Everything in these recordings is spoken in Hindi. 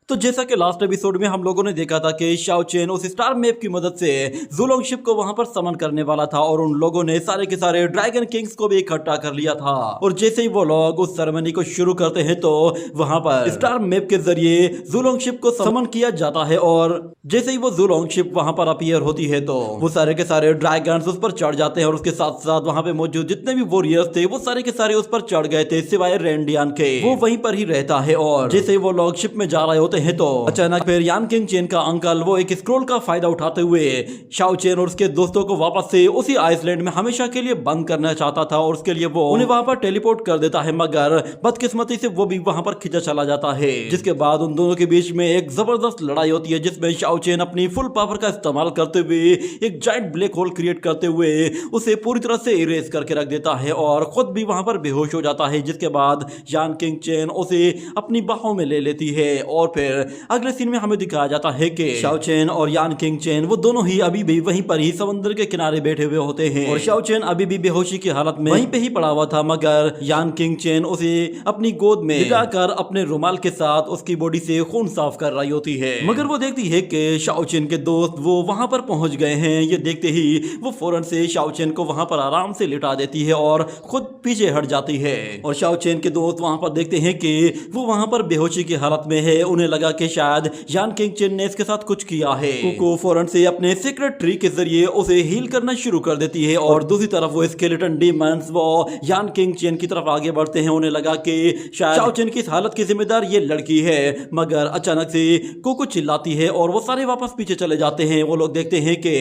तो जैसा कि लास्ट एपिसोड में हम लोगों ने देखा था कि शाओ चेन उस स्टार मैप की मदद से जुलोंग शिप को वहां पर समन करने वाला था और उन लोगों ने सारे के सारे ड्रैगन किंग्स को भी इकट्ठा कर लिया था। और जैसे ही वो लोग उस सेरेमनी को शुरू करते हैं तो वहां पर स्टार मैप के जरिए जुलोंग शिप को समन किया जाता है और जैसे ही वो जुलोंग शिप वहां पर अपीयर होती है तो वो सारे के सारे ड्रैगन उस पर चढ़ जाते हैं और उसके साथ साथ वहां पे मौजूद जितने भी वॉरियर्स थे वो सारे के सारे उस पर चढ़ गए थे सिवाय रेंडियन के। वो वहीं पर ही रहता है और जैसे ही वो लोग शिप में जा रहे होते हैं तो अचानक फिर यान किंग चेन का अंकल वो एक स्क्रोल का फायदा उठाते हुए शाओ चेन और उसके दोस्तों को वापस से उसी आइसलैंड में हमेशा के लिए बंद करना चाहता था और उसके लिए वो उन्हें वहां पर टेलीपोर्ट कर देता है, मगर बदकिस्मती से वो भी वहां पर खींचा चला जाता है। जिसके बाद उन दोनों के बीच में एक जबरदस्त लड़ाई होती है जिसमें शाओ चेन अपनी फुल पावर का इस्तेमाल करते हुए एक जायंट ब्लैक होल क्रिएट करते हुए उसे पूरी तरह से इरेज करके रख देता है और खुद भी वहां पर बेहोश हो जाता है। जिसके बाद यान किंग चेन उसे अपनी बाहों में ले लेती है और फिर अगले सीन में हमें दिखाया जाता है कि शाओ चेन और यान किंग चेन वो दोनों ही अभी भी वहीं पर ही समंदर के किनारे बैठे हुए होते हैं और शाओ चेन अभी भी बेहोशी की हालत में वहीं पे ही पड़ा हुआ था, मगर यान किंग चेन उसे अपनी गोद में लिटाकर अपने रुमाल के साथ उसकी बॉडी से खून साफ कर रही होती है। मगर वो देखती है कि शाओ चेन के दोस्त वो वहां पर पहुंच गए हैं। ये देखते ही वो फौरन से शाओ चेन को वहां पर आराम से लिटा देती है और खुद पीछे हट जाती है। और शाओ चेन के दोस्त वहां पर देखते हैं कि वो वहां पर बेहोशी की हालत में है। उन्हें लगा कि शायद यान किंग चेन ने इसके साथ कुछ किया है। कुको फौरन से अपने सीक्रेट ट्री के जरिए उसे हील करना शुरू कर देती है और दूसरी तरफ वो स्केलेटन डीमंस वो यान किंग चेन की तरफ आगे बढ़ते हैं। उन्हें लगा कि शायद शाओ चेन की इस हालत की जिम्मेदार ये लड़की है, मगर अचानक से कुको चिल्लाती है और वो सारे वापस पीछे चले जाते हैं। वो लोग देखते हैं कि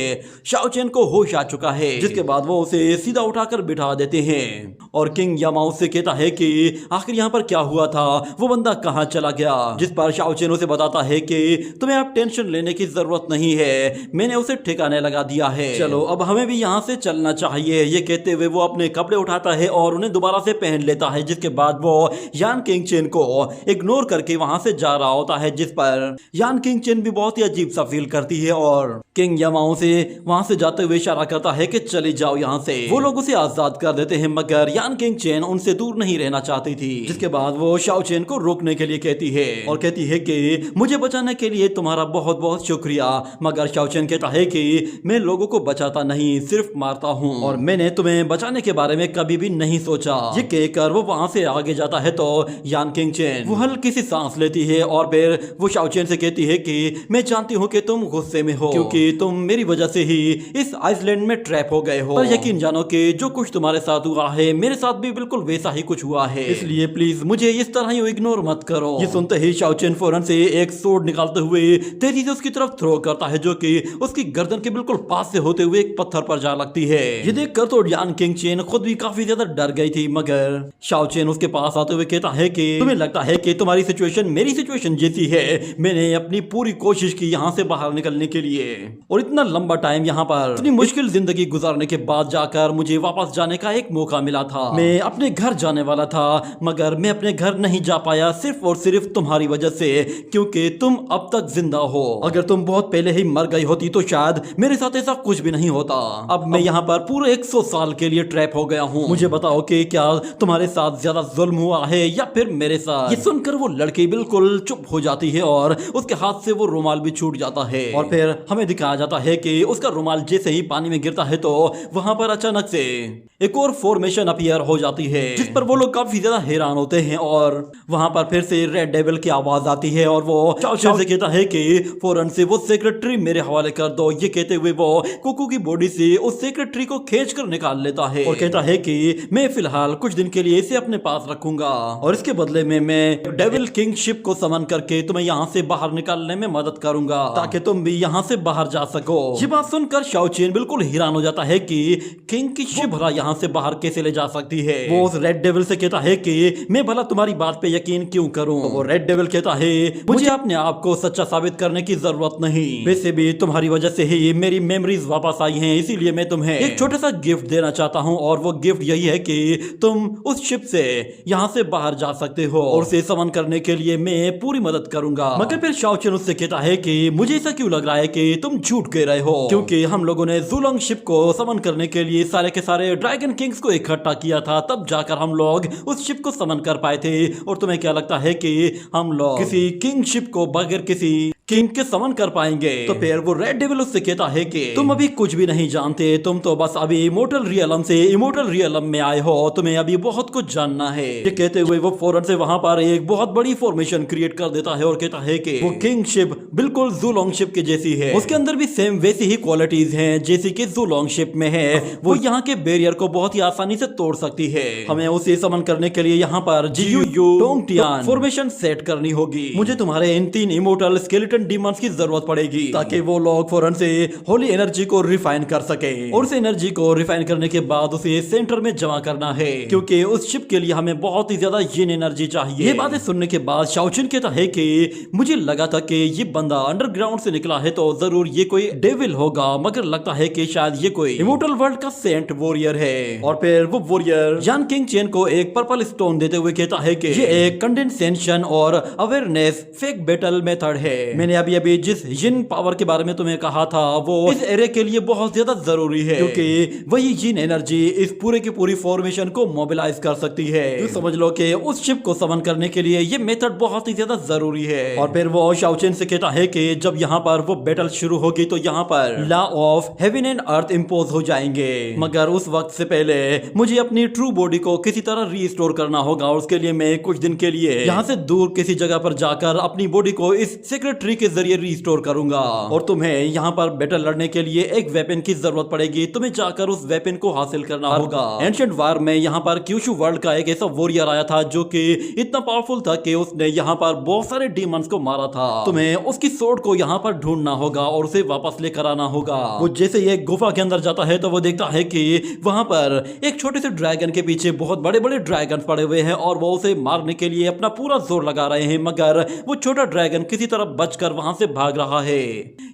शाओ चेन को होश आ चुका है, जिसके बाद वो उसे सीधा उठाकर बिठा देते हैं और किंग यामाओ से कहता है कि आखिर यहाँ पर क्या हुआ था, वो बंदा कहाँ चला गया। जिस पर शाओ चेन उसे बताता है कि तुम्हें अब टेंशन लेने की जरूरत नहीं है, मैंने उसे ठिकाने लगा दिया है, चलो अब हमें भी यहाँ से चलना चाहिए। ये कहते हुए वो अपने कपड़े उठाता है और उन्हें दोबारा से पहन लेता है। जिसके बाद वो यान किंग चेन को इग्नोर करके वहां से जा रहा होता है, जिस पर यान किंग चेन भी बहुत ही अजीब सा फील करती है और किंग यामाओ से वहां से जाते हुए इशारा करता है कि चली जाओ यहाँ से। वो लोग उसे आजाद कर देते हैं, मगर यान किंग चेन उनसे दूर नहीं रहना चाहती थी। जिसके बाद वो शाओ चेन को रोकने के लिए कहती है और कहती है कि मुझे बचाने के लिए तुम्हारा बहुत बहुत शुक्रिया। मगर शाओ चेन कहता है कि मैं लोगों को बचाता नहीं, सिर्फ मारता हूँ और मैंने तुम्हें बचाने के बारे में कभी भी नहीं सोचा। ये कहकर वो वहां से आगे जाता है तो यान किंग चेन वो हल्की सी सांस लेती है और फिर वो शाओ चेन से कहती है कि मैं जानती हूँ कि तुम गुस्से में हो क्योंकि तुम मेरी वजह से ही इस आइसलैंड में ट्रैप हो गए हो, पर यकीन जानो कि जो कुछ तुम्हारे साथ हुआ है मेरे साथ भी बिल्कुल वैसा ही कुछ हुआ है, इसलिए प्लीज मुझे इस तरह ही इग्नोर मत करो। ये सुनते ही शाओ चेन फौरन से एक सोर्ड निकालते हुए तेजी से उसकी तरफ थ्रो करता है, जो कि उसकी गर्दन के बिल्कुल पास से होते हुए एक पत्थर पर जा लगती है। ये देखकर तो यान किंग चेन खुद भी काफी ज्यादा डर गई थी, मगर शाओ चेन उसके पास आते हुए कहता है कि तुम्हें लगता है कि तुम्हारी सिचुएशन मेरी सिचुएशन जैसी है, मैंने अपनी पूरी कोशिश की यहाँ से बाहर निकलने के लिए और इतना लंबा टाइम यहाँ पर इतनी मुश्किल जिंदगी गुजारने के बाद जाकर मुझे वापस जाने का एक मौका मिला था। मैं अपने घर जाने वाला था, मगर मैं अपने घर नहीं जा पाया सिर्फ और सिर्फ तुम्हारी वजह से, क्योंकि तुम अब तक जिंदा हो। अगर तुम बहुत पहले ही मर गई होती तो शायद मेरे साथ ऐसा कुछ भी नहीं होता। अब मैं यहाँ पर पूरे 100 साल के लिए ट्रैप हो गया हूँ। मुझे बताओ कि क्या तुम्हारे साथ ज्यादा जुल्म हुआ है या फिर मेरे साथ। ये सुनकर वो लड़की बिल्कुल चुप हो जाती है और उसके हाथ से वो रुमाल भी छूट जाता है और फिर हमें दिखाया जाता है कि उसका रुमाल जैसे ही पानी में गिरता है तो वहां पर अचानक से एक और फॉर्मेशन अपीयर हो जाती है, जिस पर वो लोग काफी ज्यादा हैरान होते हैं और वहां पर फिर से रेड डेविल की आवाज आती है और वो शाओ चेन से कहता है कि फौरन से वो सेक्रेटरी मेरे हवाले कर दो। ये कहते हुए वो कुकू की बॉडी से उस सेक्रेटरी को खींच कर निकाल लेता है और कहता है कि मैं फिलहाल कुछ दिन के लिए इसे अपने पास रखूंगा और इसके बदले में मैं डेविल किंग शिप को समन करके तुम्हें यहाँ से बाहर निकालने में मदद करूंगा ताकि तुम भी यहाँ से बाहर जा सको। ये बात सुनकर शाओ चेन बिल्कुल हैरान हो जाता है कि किंग की शिप भला यहाँ से बाहर कैसे ले जा सकती है। वो उस रेड डेविल से कहता है कि मैं भला तुम्हारी बात पे यकीन क्यों करूं। वो रेड डेविल कहता है मुझे अपने आप को सच्चा साबित करने की जरूरत नहीं, वैसे भी तुम्हारी वजह से ही मेरी मेमोरीज वापस आई हैं, इसीलिए मैं तुम्हें एक छोटा सा गिफ्ट देना चाहता हूँ और वो गिफ्ट यही है कि तुम उस शिप से यहाँ से बाहर जा सकते हो और उसे समन करने के लिए मैं पूरी मदद करूंगा। मगर फिर शाओ चेन उससे कहता है कि मुझे ऐसा क्यों लग रहा है कि तुम झूठ कह रहे हो, क्योंकि हम लोगों ने ज़ुलोंग शिप को समन करने के लिए सारे के सारे ड्रैगन किंग्स को इकट्ठा किया था, तब जाकर हम लोग उस शिप को समन कर पाए थे। और तुम्हें क्या लगता है कि हम लोग किसी किंग शिप को बगैर किसी किंग के समन कर पाएंगे? तो फिर वो रेड डेविल उससे कहता है कि तुम अभी कुछ भी नहीं जानते, तुम तो बस अभी इमोर्टल रियलम से इमोर्टल रियलम में आए हो, तुम्हें अभी बहुत कुछ जानना है। ये कहते हुए वो फौरन से वहां पर एक बहुत बड़ी फॉर्मेशन क्रिएट कर देता है और कहता है कि वो किंग शिप बिल्कुल ज़ुलोंग शिप के जैसी है, उसके अंदर भी सेम वैसी ही क्वालिटीज हैं जैसी कि ज़ुलोंग शिप में है। वो यहाँ के बैरियर को बहुत ही आसानी से तोड़ सकती है। हमें उसे समन करने के लिए यहाँ पर जियू फॉर्मेशन सेट करनी होगी। मुझे तुम्हारे इन 3 इमोर्टल स्केलेटन डीमंस की जरूरत पड़ेगी ताकि वो लोग फौरन से होली एनर्जी को रिफाइन कर सके, और उस एनर्जी को रिफाइन करने के बाद उसे सेंटर में जमा करना है, क्योंकि उस शिप के लिए हमें बहुत ही ज्यादा यिन एनर्जी चाहिए। ये बातें सुनने के बाद शाओचिन कहता है कि मुझे लगा था कि ये बंदा अंडरग्राउंड से निकला है तो जरूर ये कोई डेविल होगा, मगर लगता है कि शायद ये कोई इमोर्टल वर्ल्ड का सेंट वॉरियर है। और फिर वो वॉरियर यान किंग चेन को एक पर्पल स्टोन देते हुए कहता है कि ये एक कंडेंसेशन और अवेयरनेस फेक बैटल मेथड है। मैंने अभी अभी जिस जिन पावर के बारे में तुम्हें कहा था वो इस एरे के लिए बहुत ज्यादा जरूरी है, क्योंकि वही जिन एनर्जी इस पूरे की पूरी फॉर्मेशन को मोबिलाइज कर सकती है। तो समझ लो कि उस शिप को समन करने के लिए ये मेथड बहुत ही ज्यादा जरूरी है। और फिर वो शाओचिन से कहता है कि जब यहाँ पर वो बैटल शुरू होगी तो यहाँ पर law of heaven and earth impose हो जाएंगे, मगर उस वक्त से पहले मुझे अपनी ट्रू बॉडी को किसी तरह रीस्टोर करना होगा, और उसके लिए मैं कुछ दिन के लिए यहाँ से दूर किसी जगह पर जाकर अपनी बॉडी को इस सीक्रेट ट्री के जरिए रीस्टोर करूंगा। और तुम्हें यहाँ पर बैटल लड़ने के लिए एक वेपन की जरूरत पड़ेगी, तुम्हें जाकर उस वेपन को हासिल करना होगा। एंशिएंट वार में यहाँ पर क्यूशु वर्ल्ड का एक ऐसा वॉरियर आया था जो कि इतना पावरफुल था कि उसने यहाँ पर बहुत सारे डीमंस को मारा था। तुम्हें उसकी सोर्ड को यहाँ पर ढूंढना होगा और उसे वापस लेकर आना होगा। वो जैसे ही एक गुफा के अंदर जाता है तो वो देखता है कि वहां पर एक छोटे से ड्रैगन के पीछे बहुत बड़े बड़े ड्रैगन पड़े हुए हैं और वो उसे मारने के लिए अपना पूरा जोर लगा रहे हैं, मगर वो छोटा ड्रैगन किसी तरह बचकर वहां से भाग रहा है।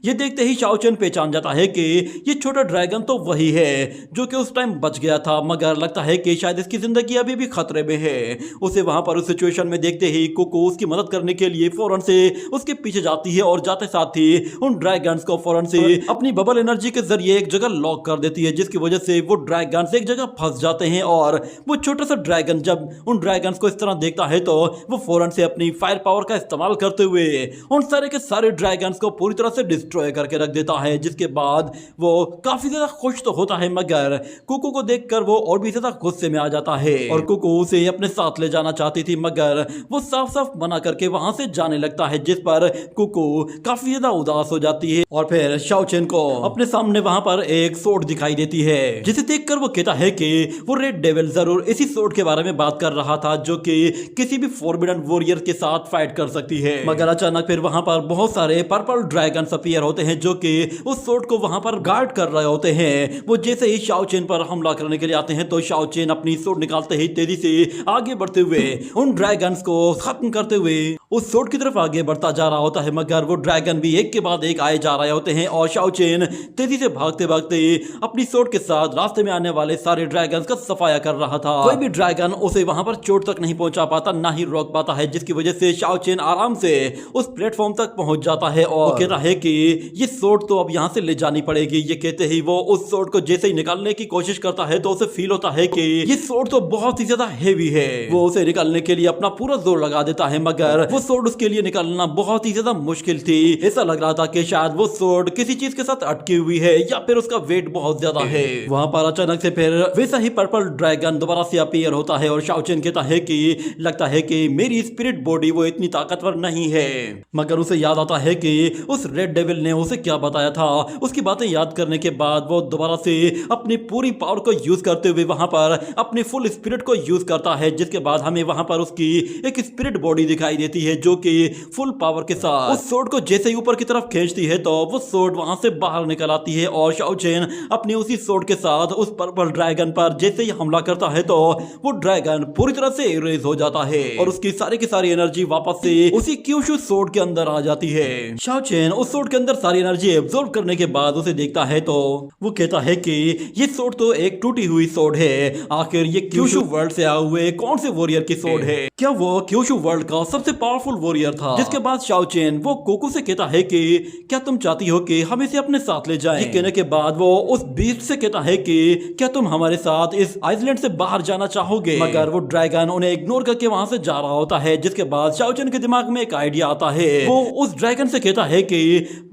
ये देखते ही शाओचिन पहचान जाता है कि ये छोटा ड्रैगन तो वही है जो कि उस टाइम बच गया था, मगर लगता है कि शायद इसकी जिंदगी अभी भी खतरे में है। उसे वहां पर उस सिचुएशन में देखते ही कोको उसकी मदद करने के लिए फौरन से उसके पीछे जाती है और जाते साथ ही उन ड्रैगन्स को फौरन से अपनी बबल एनर्जी के जरिए एक जगह लॉक कर देती है, जिसकी वजह से वो ड्रैगन्स एक जगह फंस जाते हैं। और वो छोटा सा ड्रैगन जब उन ड्रैगन्स को इस तरह देखता है तो वो फौरन से अपनी फायर पावर का इस्तेमाल करते हुए उन सारे के सारे ड्रैगन्स को पूरी तरह से डिस्ट्रॉय करके रख देता है। जिसके बाद वो काफी ज्यादा खुश तो होता है, मगर कुकू को देखकर वो और भी ज्यादा गुस्से में आ जाता है और कुकू उसे अपने साथ ले जाना चाहती थी, मगर वो साफ साफ मना करके वहां से जाने लगता है, जिस पर कुकू काफी ज्यादा उदास हो जाती है। और फिर शाओचिन को अपने सामने वहां पर एक सोर्ड दिखाई देती है, जिसे देखकर वो कहता है कि वो रेड डेविल जरूर इसी सोर्ड के बारे में बात कर रहा था जो कि किसी भी फॉरबिडन वॉरियर के साथ फाइट कर सकती है। मगर अचानक फिर वहां पर बहुत सारे पर्पल ड्रैगन्स अपीयर होते हैं जो कि उस सोर्ड को वहां पर गार्ड कर रहे होते हैं। वो जैसे ही शाओचिन पर हमला करने के लिए आते हैं तो शाओचिन अपनी सोर्ड निकालते ही तेजी से आगे बढ़ते हुए उन ड्रैगन्स को खत्म करते हुए उस सोर्ड की तरफ आगे बढ़ता जा रहा होता है, मगर वो ड्रैगन भी एक के बाद एक आए जा रहे होते हैं और शाओचिन तेजी से भागते भागते अपनी सोर्ड के साथ रास्ते में आने वाले सारे ड्रैगन्स का सफाया कर रहा था। कोई भी ड्रैगन उसे वहां पर चोट तक नहीं पहुंचा पाता, ना ही रोक पाता है, जिसकी वजह से शाओचिन आराम से उस प्लेटफॉर्म तक पहुंच जाता है और कहता है कि ये सोर्ड तो अब यहाँ से ले जानी पड़ेगी। ये कहते ही वो उस सोर्ड को जैसे ही निकालने की कोशिश करता है तो उसे फील होता है कि ये सोर्ड तो बहुत ही ज्यादा हेवी है। वो उसे निकालने के लिए अपना पूरा जोर लगा देता है, मगर वो सोर्ड उसके लिए निकालना बहुत ही ज्यादा मुश्किल थी। ऐसा लग रहा था कि शायद वो सोर्ड किसी चीज के साथ अटकी हुई है या फिर उसका वेट बहुत ज्यादा है। वहां पर अचानक से फिर वैसा ही पर्पल ड्रैगन दोबारा से अपीयर होता है और शाओचिन कहता है कि लगता है कि मेरी स्पिरिट बॉडी वो इतनी ताकतवर नहीं है। मगर उसे याद आता है कि उस रेड डेविल ने उसे क्या बताया था। उसकी बातें याद करने के बाद वो दोबारा से अपनी पूरी पावर को यूज करते हुए वहां पर अपनी फुल स्पिरिट को यूज करता है, जिसके बाद हमें वहां पर उसकी एक स्पिरिट बॉडी दिखाई देती है जो कि फुल पावर के साथ उस सोर्ड को जैसे ही ऊपर की तरफ खींचती है तो वो सोर्ड वहां से बाहर निकल आती है और शाओचिन अपनी उसी सोर्ड के साथ उस पर्पल ड्रैगन पर जैसे ही हमला करता है तो वो ड्रैगन पूरी तरह से इरेज हो जाता है और उसकी सारी की सारी एनर्जी वापस से उसी क्यूशु सोर्ड के अंदर आ जाती है। शाओ चेन उस सोड के अंदर सारी एनर्जी एब्जॉर्ब करने के बाद उसे देखता है तो वो कहता है कि ये सोड तो एक टूटी हुई सोड है, आखिर ये क्यूशु वर्ल्ड से आए हुए कौन से वॉरियर की सोड है? क्या वो क्यूशु वर्ल्ड का सबसे पावरफुल वॉरियर था? जिसके बाद शाओ चेन वो कोको से कहता है कि क्या तुम चाहती हो कि हम इसे अपने साथ ले जाएं? ये कहने के बाद वो उस बीस्ट से कहता है कि क्या तुम हमारे साथ इस आइसलैंड से बाहर जाना चाहोगे? मगर वो ड्रैगन उन्हें इग्नोर करके वहां से जा रहा होता है, जिसके बाद शाओ चेन के दिमाग में एक आइडिया आता है। वो उस ड्रैगन से कहता है कि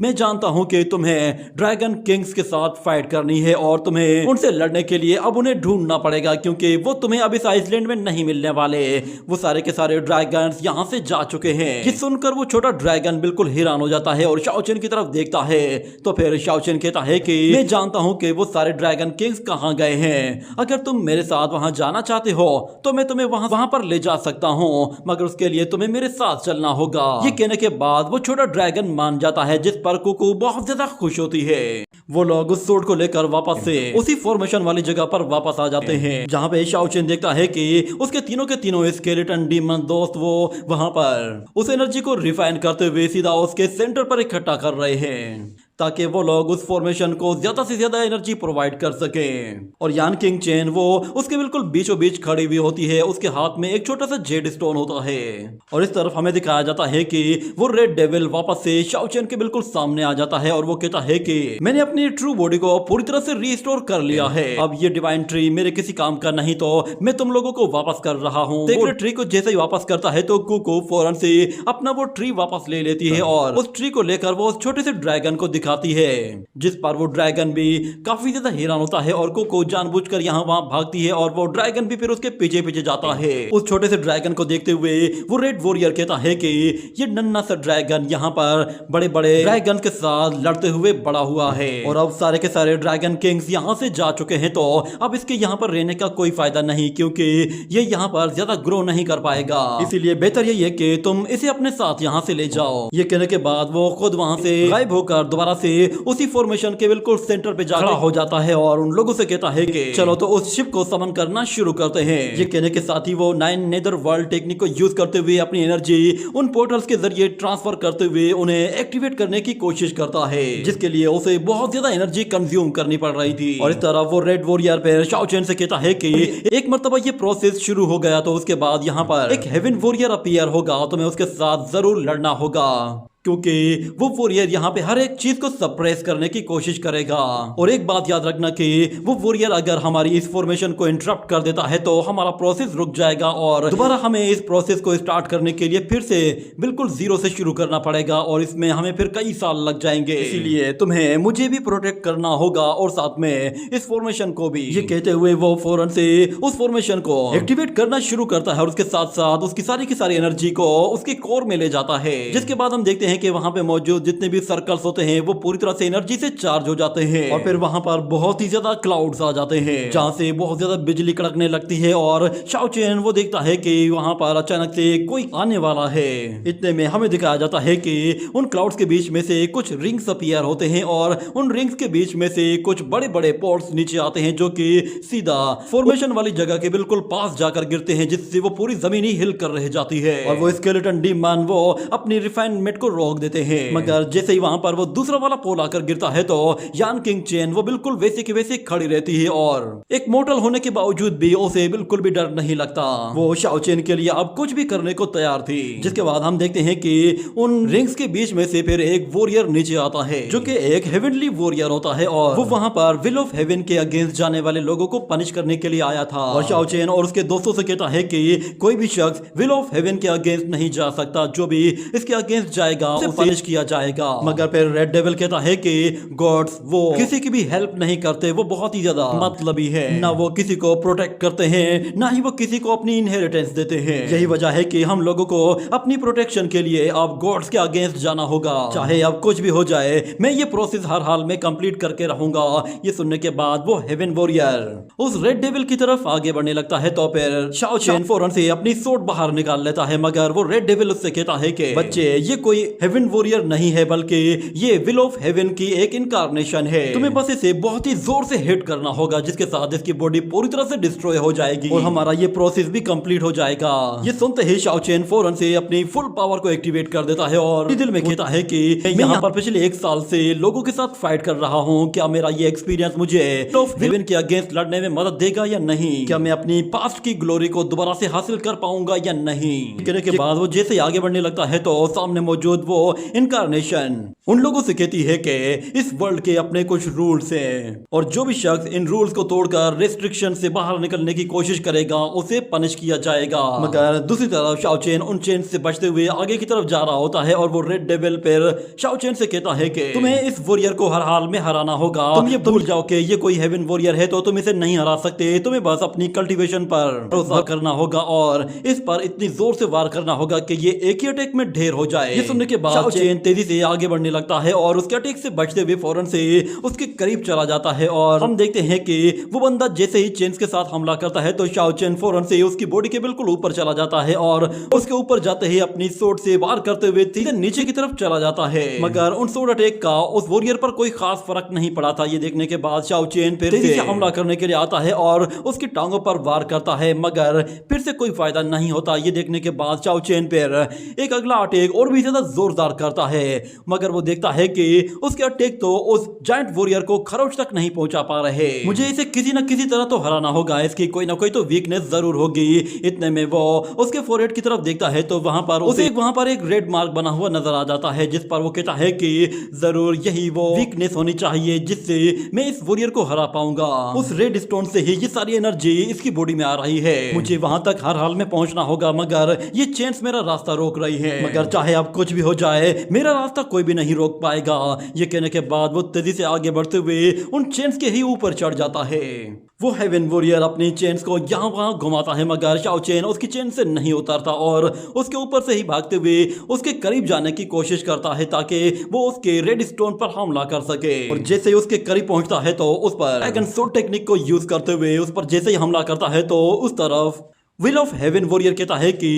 मैं जानता हूं कि तुम्हें ड्रैगन किंग्स के साथ फाइट करनी है और तुम्हें उनसे लड़ने के लिए अब उन्हें ढूंढना पड़ेगा, क्योंकि वो तुम्हें अब इस आइसलैंड में नहीं मिलने वाले। वो सारे के सारे ड्रैगन यहाँ से जा चुके हैं। ये सुनकर वो छोटा ड्रैगन बिल्कुल हैरान हो जाता है और शाओ चेन की तरफ देखता है। तो फिर शाओ चेन कहता है कि मैं जानता हूं कि वो सारे ड्रैगन किंग्स कहां गए हैं। अगर तुम मेरे साथ वहां जाना चाहते हो तो मैं तुम्हें वहां पर ले जा सकता हूं, मगर उसके लिए तुम्हें मेरे साथ चलना होगा। ये कहने के बाद वो छोटा ड्रैगन मान जाता है, जिस पर कुकू बहुत ज्यादा खुश होती है। वो लोग उस सोड को लेकर वापस से उसी फॉर्मेशन वाली जगह पर वापस आ जाते हैं, जहां पे शाओ चेन देखता है कि उसके तीनों के तीनों स्केलेटन डीमन दोस्त वो वहां पर उस एनर्जी को रिफाइन करते हुए सीधा उसके सेंटर पर इकट्ठा कर रहे हैं, ताकि वो लोग उस फॉर्मेशन को ज्यादा से ज्यादा एनर्जी प्रोवाइड कर सकें। और यान किंग चेन वो उसके बिल्कुल बीचों बीच खड़ी हुई होती है, उसके हाथ में एक छोटा सा जेड स्टोन होता है। और इस तरफ हमें दिखाया जाता है कि वो रेड डेविल वापस से शाओ चेन के बिल्कुल सामने आ जाता है और वो कहता है कि मैंने अपनी ट्रू बॉडी को पूरी तरह से रीस्टोर कर लिया है। अब ये डिवाइन ट्री मेरे किसी काम का नहीं, तो मैं तुम लोगों को वापस कर रहा हूँ। सेक्रेट ट्री को जैसे ही वापस करता है तो कुकू फौरन से अपना वो ट्री वापस ले लेती है और उस ट्री को लेकर वो उस छोटे से ड्रैगन को दिखाती है, जिस पर वो ड्रैगन भी काफी ज्यादा हैरान होता है और कोको जानबूझकर यहाँ वहां भागती है और वो ड्रैगन भी फिर उसके पीछे पीछे जाता है। उस छोटे से ड्रैगन को देखते हुए वो रेड वॉरियर कहता है कि ये नन्हा सा ड्रैगन यहाँ पर बड़े बड़े ड्रैगन के साथ लड़ते हुए बड़ा हुआ है और अब सारे के सारे ड्रैगन किंग्स यहाँ से जा चुके हैं, तो अब इसके यहाँ पर रहने का कोई फायदा नहीं, क्योंकि ये यहाँ पर ज्यादा ग्रो नहीं कर पाएगा। इसीलिए बेहतर यही है कि तुम इसे अपने साथ यहाँ से ले जाओ। ये कहने के बाद वो खुद वहां से गायब होकर दोबारा से उसी फॉर्मेशन के बिल्कुल सेंटर पे जा खड़ा हो जाता है और उन लोगों से कहता है कि चलो तो उस शिप को समन करना शुरू करते हैं। ये कहने के साथ ही वो 9 नेदर वर्ल्ड टेक्निक को यूज करते हुए अपनी एनर्जी उन पोर्टल्स के जरिए ट्रांसफर करते हुए उन्हें एक्टिवेट करने की कोशिश करता है, जिसके लिए उसे बहुत ज्यादा एनर्जी कंज्यूम करनी पड़ रही थी। और इस तरह वो रेड वॉरियर पे शाओ चेन से कहता है कि एक मर्तबा ये प्रोसेस शुरू हो गया तो उसके बाद यहाँ पर एक हेवन वॉरियर अपीयर होगा, तो मैं उसके साथ जरूर लड़ना होगा, क्योंकि वो वॉरियर यहाँ पे हर एक चीज को सप्रेस करने की कोशिश करेगा। और एक बात याद रखना कि वो वॉरियर अगर हमारी इस फॉर्मेशन को इंटरप्ट कर देता है तो हमारा प्रोसेस रुक जाएगा और दोबारा हमें इस प्रोसेस को स्टार्ट करने के लिए फिर से बिल्कुल जीरो से शुरू करना पड़ेगा और इसमें हमें फिर कई साल लग जाएंगे। इसीलिए तुम्हें मुझे भी प्रोटेक्ट करना होगा और साथ में इस फॉर्मेशन को भी। ये कहते हुए वो फौरन से उस फॉर्मेशन को एक्टिवेट करना शुरू करता है और उसके साथ साथ उसकी सारी की सारी एनर्जी को उसके कोर में ले जाता है, जिसके बाद हम देखते हैं कि वहां पे मौजूद जितने भी सर्कल्स होते हैं वो पूरी तरह से एनर्जी से चार्ज हो जाते हैं और फिर वहां पर बहुत ही ज्यादा क्लाउड्स आ जाते हैं, जहां से बहुत ज्यादा बिजली कड़कने लगती है और शाओ चेन वो देखता है कि वहां पर अचानक से कोई आने वाला है। इतने में हमें दिखाया जाता है कि उन क्लाउड्स के बीच में से कुछ रिंग्स अपीयर होते हैं और उन रिंग्स के बीच में से कुछ बड़े बड़े पोर्ट्स नीचे आते हैं, जो कि सीधा फॉर्मेशन वाली जगह के बिल्कुल पास जाकर गिरते हैं, जिससे वो पूरी जमीन ही हिल कर रह जाती है और वो स्केलेटन डीमन वो अपनी रिफाइनमेंट को रोक देते हैं। मगर जैसे ही वहां पर वो दूसरा वाला पोल आकर गिरता है तो यान किंग चेन वो बिल्कुल वैसे की वैसे खड़ी रहती है और एक मोर्टल होने के बावजूद भी उसे बिल्कुल भी डर नहीं लगता। वो शाओ चेन के लिए अब कुछ भी करने को तैयार थी। जिसके बाद हम देखते हैं कि उन रिंग्स के बीच में से फिर एक वॉरियर नीचे आता है, जो कि एक हेवनली वॉरियर होता है और वो वहां पर विल ऑफ हेवन के अगेंस्ट जाने वाले लोगों को पनिश करने के लिए आया था। और शाओ चेन और उसके दोस्तों से कहता है कि कोई भी शख्स विल ऑफ हेवन के अगेंस्ट नहीं जा सकता, जो भी इसके अगेंस्ट जाएगा उसे पनिश किया जाएगा। मगर फिर रेड डेविल कहता है कि गॉड्स वो किसी की भी हेल्प नहीं करते, वो बहुत ही ज्यादा मतलबी है, ना वो किसी को प्रोटेक्ट करते हैं ना ही वो किसी को अपनी इनहेरिटेंस देते हैं। यही वजह है कि हम लोगों को अपनी प्रोटेक्शन के लिए अब गॉड्स के अगेंस्ट जाना होगा, चाहे अब कुछ भी हो जाए, मैं ये प्रोसेस हर हाल में कंप्लीट करके रहूंगा। ये सुनने के बाद वो हेवन वॉरियर उस रेड डेविल की तरफ आगे बढ़ने लगता है तो फिर शाओ चेन फौरन से अपनी सोट बाहर निकाल लेता है, मगर वो रेड डेविल उससे कहता है कि बच्चे ये कोई हेवन वॉरियर नहीं है, बल्कि ये विल ऑफ हेवन की एक इनकारनेशन है। तुम्हें बस इसे बहुत ही जोर से हिट करना होगा, जिसके साथ इसकी बॉडी पूरी तरह से डिस्ट्रॉय हो जाएगी और हमारा ये प्रोसेस भी कंप्लीट हो जाएगा। ये सुनते ही शाओ चेन फौरन से अपनी फुल पावर को एक्टिवेट कर देता है और दिल में कहता है कि मैं यहाँ पर पिछले 1 साल से लोगों के साथ फाइट कर रहा हूँ। क्या मेरा ये एक्सपीरियंस मुझे ऑफ हेवन के अगेंस्ट लड़ने में मदद देगा या नहीं? क्या मैं अपनी पास्ट की ग्लोरी को दोबारा से हासिल कर पाऊंगा या नहीं? कहने के बाद वो जैसे आगे बढ़ने लगता है तो सामने मौजूद वो इनकारनेशन उन लोगों से कहती है कि इस वर्ल्ड के अपने कुछ रूल्स हैं और जो भी शख्स इन रूल्स को तोड़कर रेस्ट्रिक्शन से बाहर निकलने की कोशिश करेगा उसे पनिश किया जाएगा। मगर दूसरी तरफ शाओ चेन उन चेन से बचते हुए आगे की तरफ जा रहा होता है और वो रेड डेविल पर शाओ चेन से कहता है कि तुम्हें इस वॉरियर को हर हाल में हराना होगा। तुम ये भूल जाओ कि ये कोई हेवन वॉरियर है तो तुम इसे नहीं हरा सकते। तुम्हें बस अपनी कल्टीवेशन पर भरोसा करना होगा और इस पर इतनी जोर से वार करना होगा कि ये एक ही अटैक में ढेर हो जाए। ये सुनने के बाद शाओ चेन तेजी से आगे बढ़ने लगता है और उसके अटैक से बचते हुए फौरन से उसके करीब चला जाता है और हम देखते हैं कि वो बंदा जैसे ही चेन्स के साथ हमला करता है तो शाओ चेन फौरन से उसकी बॉडी के बिल्कुल ऊपर चला जाता है और उसके ऊपर जाते ही अपनी सोर्ड से वार करते हुए सीधे नीचे की तरफ चला जाता है। मगर उन सोर्ड अटैक का उस वॉरियर पर कोई खास फर्क नहीं पड़ा था। ये देखने के बाद शाओ चेन फिर से हमला करने के लिए आता है और उसकी टांगों पर वार करता है, मगर फिर से कोई फायदा नहीं होता। ये देखने के बाद शाओ चेन पर एक अगला अटैक और भी ज्यादा जोरदार करता है, मगर वो देखता है कि उसके अटैक तो उस जायंट वॉरियर को खरोच तक नहीं पहुंचा पा रहे। मुझे इसे किसी न किसी तरह तो हराना होगा, इसकी कोई ना कोई तो वीकनेस जरूर होगी। इतने में वो उसके फोरहेड की तरफ देखता है तो वहां पर एक रेड मार्क बना हुआ नजर आ जाता है, जिस पर वो कहता है कि जरूर यही वो वीकनेस होनी चाहिए जिससे मैं इस वॉरियर को हरा पाऊंगा। उस रेड स्टोन से ही ये सारी एनर्जी इसकी बॉडी में आ रही है। मुझे वहां तक हर हाल में पहुंचना होगा, मगर ये चेन्स मेरा रास्ता रोक रही है। मगर चाहे अब कुछ भी हो जाए मेरा रास्ता कोई भी नहीं रोक पाएगा। ये कहने के बाद वो तेजी से आगे बढ़ते हुए उन चेन्स के ही ऊपर चढ़ जाता है। वो हेवन वॉरियर अपनी चेन्स को यहाँ वहां घुमाता है, मगर शाओ चेन उसकी चेन से नहीं उतारता और उसके ऊपर से ही भागते हुए उसके करीब जाने की कोशिश करता है ताकि वो उसके रेड स्टोन पर हमला कर सके। और जैसे ही उसके करीब पहुंचता है तो उस पर ड्रैगन सोड टेक्निक को यूज करते हुए उस पर जैसे ही हमला करता है तो उस तरफ विल ऑफ हेवन वॉरियर कहता है कि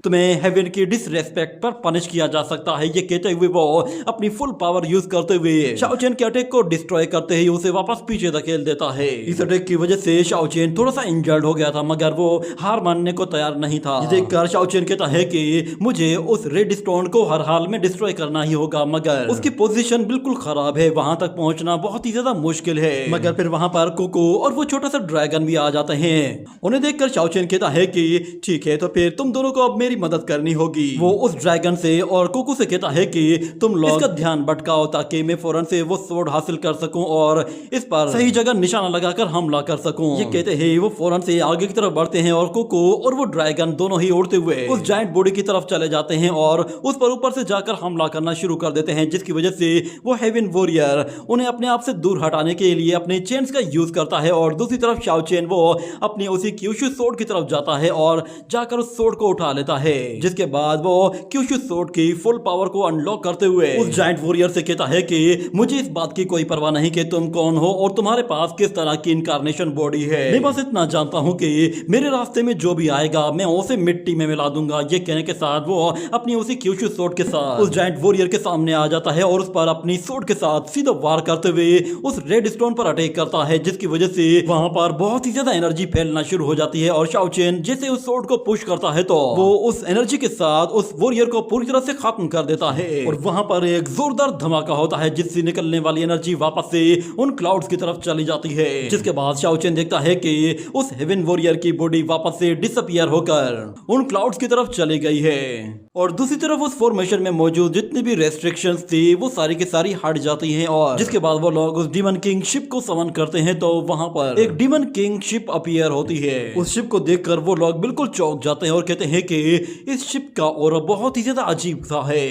तुम्हें हेवन की डिसरेस्पेक्ट पर पनिश किया जा सकता है। ये कहते हुए वो अपनी फुल पावर यूज करते हुए शाओ चेन के अटैक को डिस्ट्रॉय करते ही उसे वापस पीछे धकेल देता है। इस अटैक की वजह से शाओ चेन थोड़ा सा इंजर्ड हो गया था, मगर वो हार मानने को तैयार नहीं था। देखकर शाओ चेन कहता है कि मुझे उस रेड स्टोन को हर हाल में डिस्ट्रॉय करना ही होगा, मगर उसकी पोजीशन बिल्कुल खराब है, वहां तक पहुंचना बहुत ही ज्यादा मुश्किल है। मगर फिर वहां पर कोको और वो छोटा सा ड्रैगन भी आ जाते हैं। उन्हें देखकर शाओ चेन कहता है कि ठीक है, तो फिर तुम दोनों को अब मेरी मदद करनी होगी। वो उस ड्रैगन से और कोको से कहता है कि तुम लोग इसका ध्यान भटकाओ ताकि मैं फौरन से वो स्वॉर्ड हासिल कर सकूं और इस पर सही जगह निशाना लगाकर हमला कर सकूं। ये कहते हैं वो फौरन से आगे की तरफ बढ़ते हैं और कोको और वो ड्रैगन दोनों ही उड़ते हुए उस जायंट बॉडी की तरफ चले जाते हैं और उस पर ऊपर से जाकर हमला करना शुरू कर देते हैं, जिसकी वजह से वो हेवन वॉरियर उन्हें अपने आप से दूर हटाने के लिए अपने चेन्स का यूज करता है। और दूसरी तरफ शाओ चेन वो अपनी उसी क्यूशु सोर्ड की तरफ जाता है और जाकर उस सोर्ड को उठा लेता है, जिसके बाद वो क्यूशु सोर्ड की फुल पावर को अनलॉक करते हुए उस जायंट वॉरियर से कहता है कि मुझे इस बात की कोई परवाह नहीं कि तुम कौन हो और तुम्हारे पास किस तरह की इनकारनेशन बॉडी है। मैं बस इतना जानता हूं कि मेरे रास्ते में जो भी आएगा मैं उसे मिट्टी में मिला दूंगा। ये कहने के साथ वो अपनी उसी क्यूशु सोर्ड के साथ उस जायंट वॉरियर के सामने आ जाता है और उस पर अपनी सोर्ड के साथ सीधा वार करते हुए उस रेड स्टोन पर अटैक करता है, जिसकी वजह से वहां पर बहुत ही ज्यादा एनर्जी फैलना शुरू हो जाती है। और शाओ चेन जैसे उस सोर्ड को पुश करता है तो वो उस एनर्जी के साथ उस वॉरियर को पूरी तरह से खत्म कर देता है और वहां पर एक जोरदार धमाका होता है, जिससे निकलने वाली एनर्जी वापस से उन क्लाउड्स की तरफ चली जाती है। जिसके बाद शाओ चेन देखता है कि उस हेवन वॉरियर की बॉडी वापस से डिसअपियर होकर उन क्लाउड्स की तरफ चली गई है और दूसरी तरफ उस फॉर्मेशन में मौजूद जितनी भी रेस्ट्रिक्शंस थी वो सारी की सारी हट जाती हैं। और जिसके बाद वो लोग उस डीमन किंग शिप को समन करते हैं तो वहां पर एक डीमन किंग शिप अपीयर होती है। उस शिप को देखकर वो लोग बिल्कुल चौंक जाते हैं और कहते हैं कि इस शिप का ऑरा बहुत ही ज्यादा अजीब सा है।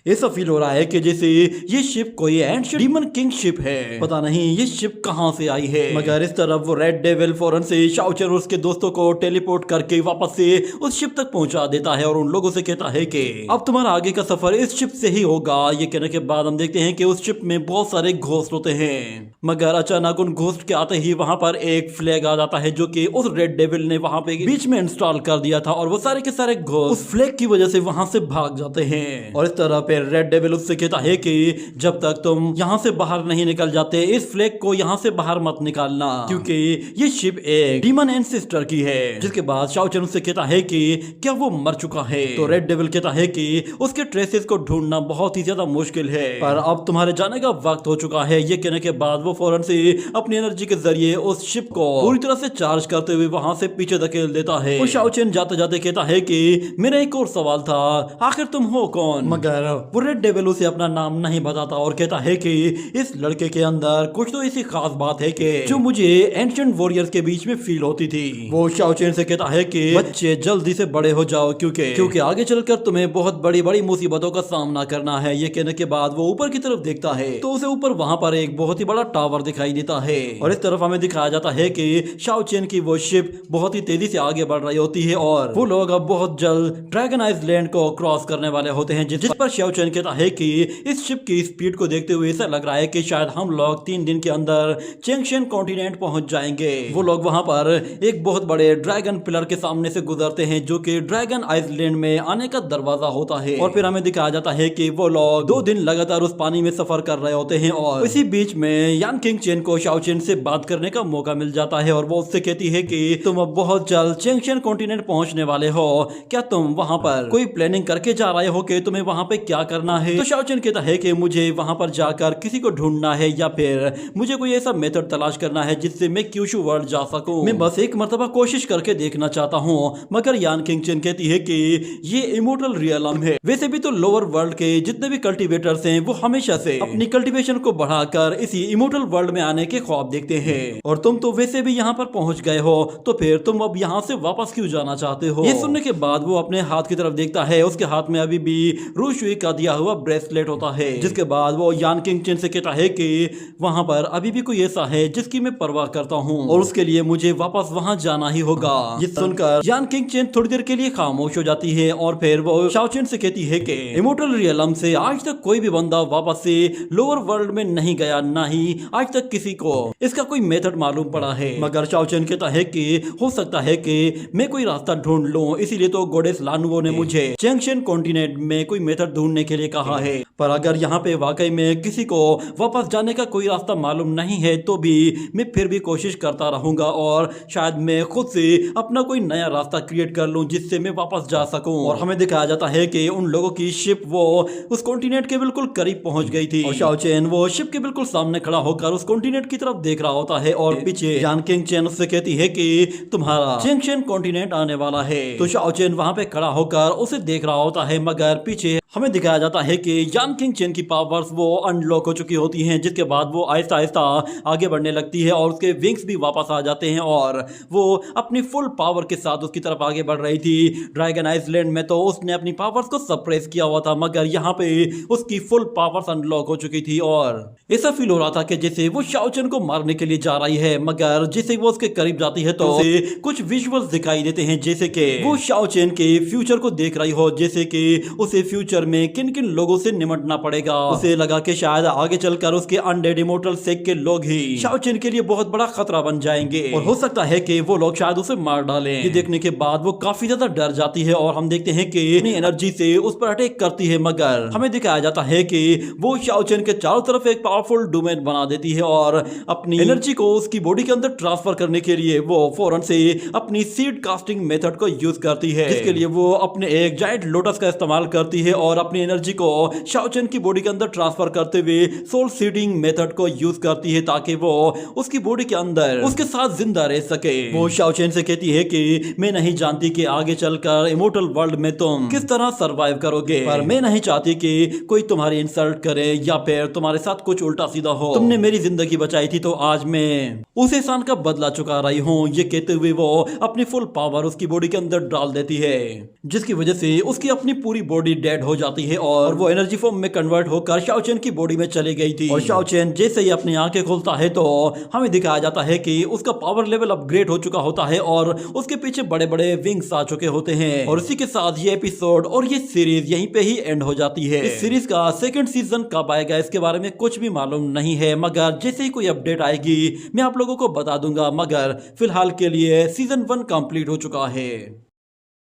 ऐसा फील हो रहा है कि जैसे ये शिप कोई एंशिएंट डीमन किंग शिप है, पता नहीं ये शिप कहां से आई है। मगर इस तरफ वो रेड डेविल फौरन से शाओ चेन और उसके दोस्तों को टेलीपोर्ट करके वापस से उस शिप तक पहुंचा देता है और उन लोगों से कहता है कि अब तुम्हारा आगे का सफर इस शिप से ही होगा। ये कहने के बाद हम देखते हैं कि उस शिप में बहुत सारे घोस्ट होते हैं, मगर अचानक उन घोस्ट के आते ही वहां पर एक फ्लैग आ जाता है जो कि उस रेड डेविल ने वहां पे बीच उसमें इंस्टॉल कर दिया था और वो सारे के सारे घोस्ट उस फ्लैग की वजह से वहां से भाग जाते हैं। और इस तरह पे रेड डेविल उससे कहता है कि जब तक तुम यहाँ से बाहर नहीं निकल जाते इस फ्लैग को यहाँ से बाहर मत निकालना, क्योंकि ये शिप एक डीमन एंसेस्टर की है। जिसके बाद शाओ चेन उससे कहता है कि क्या वो मर चुका है। तो रेड डेविल कहता है कि उसके ट्रेसेस को ढूंढना बहुत ही ज्यादा मुश्किल है, पर अब तुम्हारे जाने का वक्त हो चुका है। ये कहने के बाद वो फौरन से अपनी एनर्जी के जरिए उस शिप को पूरी तरह से चार्ज करते हुए वहां से पीछे धकेल देता है। वो शाओ चेन जाते जाते कहता है कि मेरा एक और सवाल था, आखिर तुम हो कौन? मगर वो रेड डेविल उसे अपना नाम नहीं बताता और कहता है कि इस लड़के के अंदर कुछ तो ऐसी खास बात है कि जो मुझे एंशिएंट वॉरियर्स के बीच में फील होती थी। वो शाओ चेन से कहता है कि बच्चे जल्दी से बड़े हो जाओ, क्योंकि आगे चलकर तुम्हें बहुत बड़ी बड़ी मुसीबतों का सामना करना है। ये कहने के बाद वो ऊपर की तरफ देखता है तो उसे ऊपर वहां पर एक बहुत ही बड़ा टावर दिखाई देता है और इस तरफ हमें दिखाया जाता है कि शाओ चेन की वो शिप बहुत ही तेजी से आगे बढ़ रही होती है और वो लोग अब बहुत जल्द ड्रैगन आइलैंड को क्रॉस करने वाले होते हैं, जिस पर शाओ चेन कहता है कि इस शिप की स्पीड को देखते हुए ऐसा लग रहा है कि शायद हम लोग 3 दिन के अंदर चेंगशेन कॉन्टिनेंट पहुंच जाएंगे। वो लोग वहां पर एक बहुत बड़े ड्रैगन पिलर के सामने से गुजरते हैं जो कि ड्रैगन आइलैंड में आने का दरवाजा होता है और फिर हमें दिखाया जाता है कि वो लोग 2 दिन लगातार उस पानी में सफर कर रहे होते हैं और इसी बीच में यान किंग चेन को शाओ चेन से बात करने का मौका मिल जाता है और वो उससे कहती है कि तुम अब बहुत जल्द चेंगशेन कॉन्टिनेंट पहुंचने वाले हो, क्या तुम वहां पर कोई प्लानिंग करके जा रहे हो कि तुम्हें वहां पे क्या करना है? तो शाओ चेन कहता है कि मुझे वहां पर जाकर किसी को ढूंढना है या फिर मुझे कोई ऐसा मेथड तलाश करना है जिससे मैं क्यूशू वर्ल्ड जा सकूं। मैं बस एक मर्तबा कोशिश करके देखना चाहता हूँ। मगर यान किंग चेन कहती है कि ये इमोर्टल रियलम है। वैसे भी तो लोअर वर्ल्ड के जितने भी कल्टीवेटर्स हैं वो हमेशा से अपनी कल्टीवेशन को बढ़ाकर इसी इमोर्टल वर्ल्ड में आने के ख्वाब देखते हैं और तुम तो वैसे भी यहाँ पर पहुंच गए हो, तो फिर तुम अब यहाँ से वापस क्यों जाना चाहते हो? ये सुनने के बाद वो अपने हाथ की तरफ देखता है। उसके हाथ में अभी भी रूशुई का दिया हुआ ब्रेसलेट होता है। जिसके बाद वो यान किंग चेन से कहता है कि वहां पर अभी भी कोई ऐसा है जिसकी मैं परवाह करता हूँ और उसके लिए मुझे वापस वहां जाना ही होगा। ये सुनकर यान किंग चेन थोड़ी देर के लिए खामोश हो जाती है और फिर वो शाओ चेन से कहती है कि इमोर्टल रियलम से आज तक कोई भी बंदा वापस से लोअर वर्ल्ड में नहीं गया, ना ही आज तक किसी को इसका कोई मेथड मालूम पड़ा है। मगर शाओ चेन कहता है कि हो सकता है कि मैं कोई रास्ता ढूंढ लूं, इसीलिए तो गॉडेस लानुओ ने मुझे चेंगशेन कॉन्टिनेंट में कोई मेथड ढूंढने के लिए कहा है। पर अगर यहाँ पे वाकई में किसी को वापस जाने का कोई रास्ता मालूम नहीं है तो भी मैं फिर भी कोशिश करता रहूंगा और शायद मैं खुद से अपना कोई नया रास्ता क्रिएट कर लूं जिससे मैं वापस जा सकूं। और हमें दिखाया जाता है कि उन लोगों की शिप वो उस कॉन्टिनेंट के बिल्कुल करीब पहुंच गई थी और शाओ चेन वो शिप के बिल्कुल सामने खड़ा होकर उस कॉन्टिनेंट की तरफ देख रहा होता है और पीछे यान किंग चेन उससे कहती है कि तुम्हारा चेंगशेन कॉन्टिनेंट आने वाला है। तो शाओ चेन वहां पे खड़ा होकर उसे देख रहा होता है, मगर पीछे हमें दिखाया जाता है कि यान किंग चेन की पावर्स वो अनलॉक हो चुकी होती हैं, जिसके बाद वो आहिस्ता आहिस्ता आगे बढ़ने लगती है और उसके विंग्स भी वापस आ जाते हैं और वो अपनी फुल पावर के साथ उसकी तरफ आगे बढ़ रही थी। ड्रैगन आइलैंड में तो उसने अपनी पावर्स को सप्रेस किया हुआ था, मगर यहाँ पे उसकी फुल पावर्स अनलॉक हो चुकी थी और ऐसा फील हो रहा था कि जैसे वो शाओ चेन को मारने के लिए जा रही है। मगर जैसे वो उसके करीब जाती है तो उसे कुछ विजुअल्स दिखाई देते हैं, जैसे कि वो शाओ चेन के फ्यूचर को देख रही हो, जैसे कि उसे फ्यूचर में किन किन लोगों से निमटना पड़ेगा। उसे लगा कि शायद आगे चलकर उसके अनडेड इमोर्टल सेक के लोग ही शाओ चेन के लिए बहुत बड़ा खतरा बन जाएंगे और हो सकता है कि वो लोग शायद उसे मार डालें। ये देखने के बाद वो काफी ज्यादा डर जाती है और हम देखते हैं कि अपनी एनर्जी से उस पर अटैक करती है, मगर हमें दिखाया जाता है कि वो शाओ चेन के चारों तरफ एक पावरफुल डोमेन बना देती है और अपनी एनर्जी को उसकी बॉडी के अंदर ट्रांसफर करने के लिए वो फौरन से अपनी सीड कास्टिंग मेथड को यूज करती है, जिसके लिए वो अपने एक जायंट लोटस का इस्तेमाल करती है और अपनी एनर्जी को शाओ चेन की बॉडी के अंदर ट्रांसफर करते हुए सोल सीडिंग मेथड को यूज करती है ताकि वो उसकी बॉडी के अंदर उसके साथ जिंदा रह सके। वो शाओ चेन से कहती है कि मैं नहीं जानती कि आगे चलकर इमोर्टल वर्ल्ड में तुम किस तरह सरवाइव करोगे, पर मैं नहीं चाहती कि कोई तुम्हारी इंसल्ट करे या फिर तुम्हारे साथ कुछ उल्टा सीधा हो। तुमने मेरी जिंदगी बचाई थी तो आज मैं उस एहसान का बदला चुका रही हूँ। ये कहते हुए वो अपनी फुल पावर उसकी बॉडी के अंदर डाल देती है, जिसकी वजह से उसकी अपनी पूरी बॉडी डेड हो हो जाती है और वो एनर्जी फॉर्म में कन्वर्ट होकर शाओ चेन की बॉडी में चली गई थी। और शाओ चेन जैसे ही अपनी आंखें खोलता है तो हमें दिखाया जाता है कि उसका पावर लेवल अपग्रेड हो चुका होता है और उसके पीछे बड़े बड़े विंग्स आ चुके होते हैं। और इसी के साथ ये एपिसोड और ये सीरीज यहीं पे ही एंड हो जाती है। इस सीरीज का सेकंड सीजन कब आएगा इसके बारे में कुछ भी मालूम नहीं है, मगर जैसे ही कोई अपडेट आएगी मैं आप लोगों को बता दूंगा। मगर फिलहाल के लिए सीजन 1 कंप्लीट हो चुका है।